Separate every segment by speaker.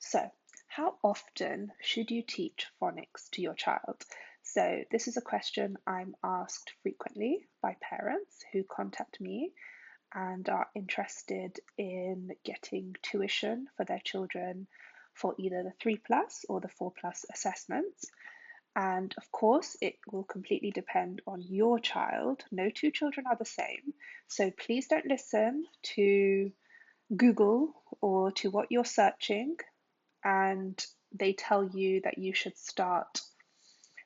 Speaker 1: So, how often should you teach phonics to your child? So, this is a question I'm asked frequently by parents who contact me and are interested in getting tuition for their children for either the 3 plus or the 4 plus assessments. And of course, it will completely depend on your child. No two children are the same. So please don't listen to Google or to what you're searching and they tell you that you should start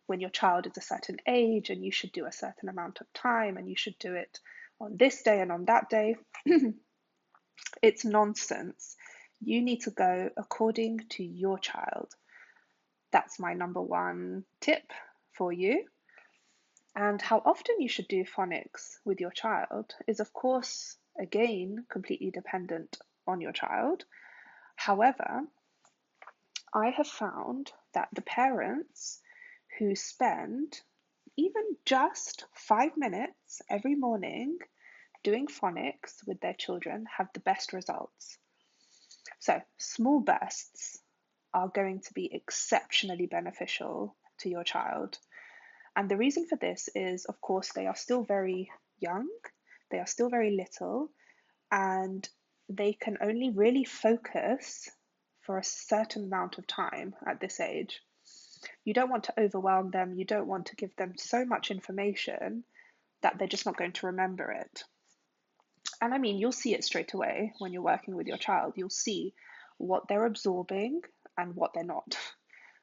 Speaker 1: when your child is a certain age and you should do a certain amount of time and you should do it on this day and on that day. It's nonsense. You need to go according to your child. That's my number one tip for you. And how often you should do phonics with your child is, of course, again, completely dependent on your child. However, I have found that the parents who spend even just 5 minutes every morning doing phonics with their children have the best results. So, small bursts are going to be exceptionally beneficial to your child. And the reason for this is, of course, they are still very young, they are still very little, and they can only really focus for a certain amount of time at this age. You don't want to overwhelm them, you don't want to give them so much information that they're just not going to remember it. And I mean, you'll see it straight away when you're working with your child. You'll see what they're absorbing and what they're not.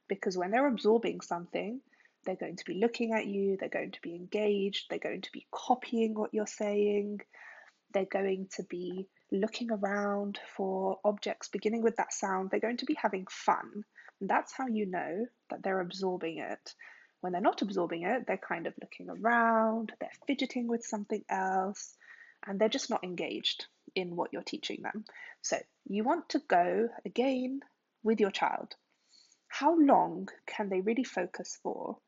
Speaker 1: Because when they're absorbing something, they're going to be looking at you, they're going to be engaged, they're going to be copying what you're saying, they're going to be looking around for objects beginning with that sound, they're going to be having fun. And that's how you know that they're absorbing it. When they're not absorbing it, they're kind of looking around, they're fidgeting with something else, and they're just not engaged in what you're teaching them. So you want to go again with your child. How long can they really focus for?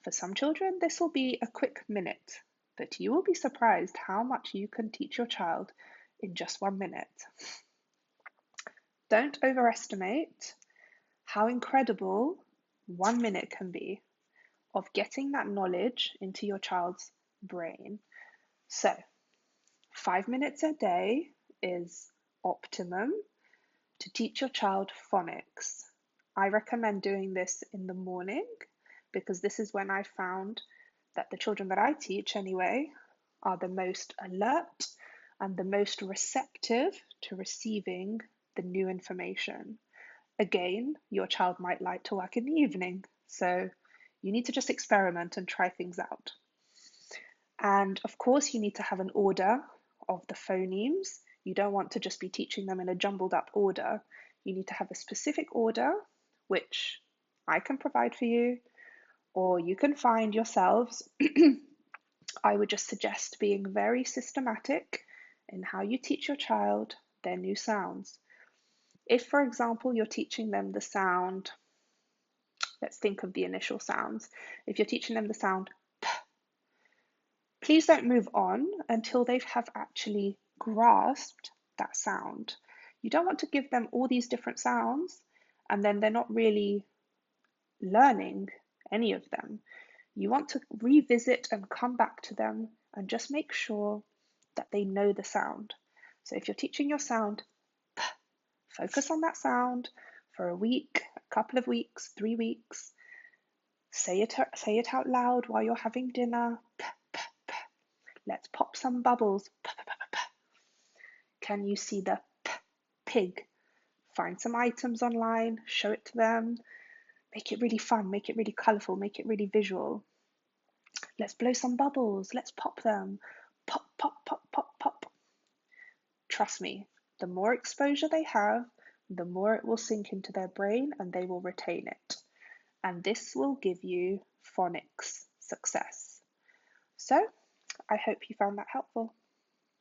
Speaker 1: For some children, this will be a quick minute, but you will be surprised how much you can teach your child in just 1 minute. Don't overestimate how incredible 1 minute can be of getting that knowledge into your child's brain. So, 5 minutes a day is optimum to teach your child phonics. I recommend doing this in the morning because this is when I found that the children that I teach, anyway, are the most alert and the most receptive to receiving the new information. Again, your child might like to work in the evening, so you need to just experiment and try things out. And of course, you need to have an order of the phonemes. You don't want to just be teaching them in a jumbled up order. You need to have a specific order, which I can provide for you, or you can find yourselves. I would just suggest being very systematic in how you teach your child their new sounds. If, for example, you're teaching them the sound, let's think of the initial sounds. If you're teaching them the sound P, please don't move on until they have actually grasped that sound. You don't want to give them all these different sounds and then they're not really learning any of them. You want to revisit and come back to them and just make sure that they know the sound. So if you're teaching your sound P, focus on that sound for a week, a couple of weeks, 3 weeks. Say it out loud while you're having dinner. P, p, p. Let's pop some bubbles. P, p, p, p. Can you see the p, pig? Find some items online, show it to them. Make it really fun, make it really colourful, make it really visual. Let's blow some bubbles, let's pop them. Pop, pop, pop, pop, pop. Trust me, the more exposure they have, the more it will sink into their brain and they will retain it. And this will give you phonics success. So, I hope you found that helpful.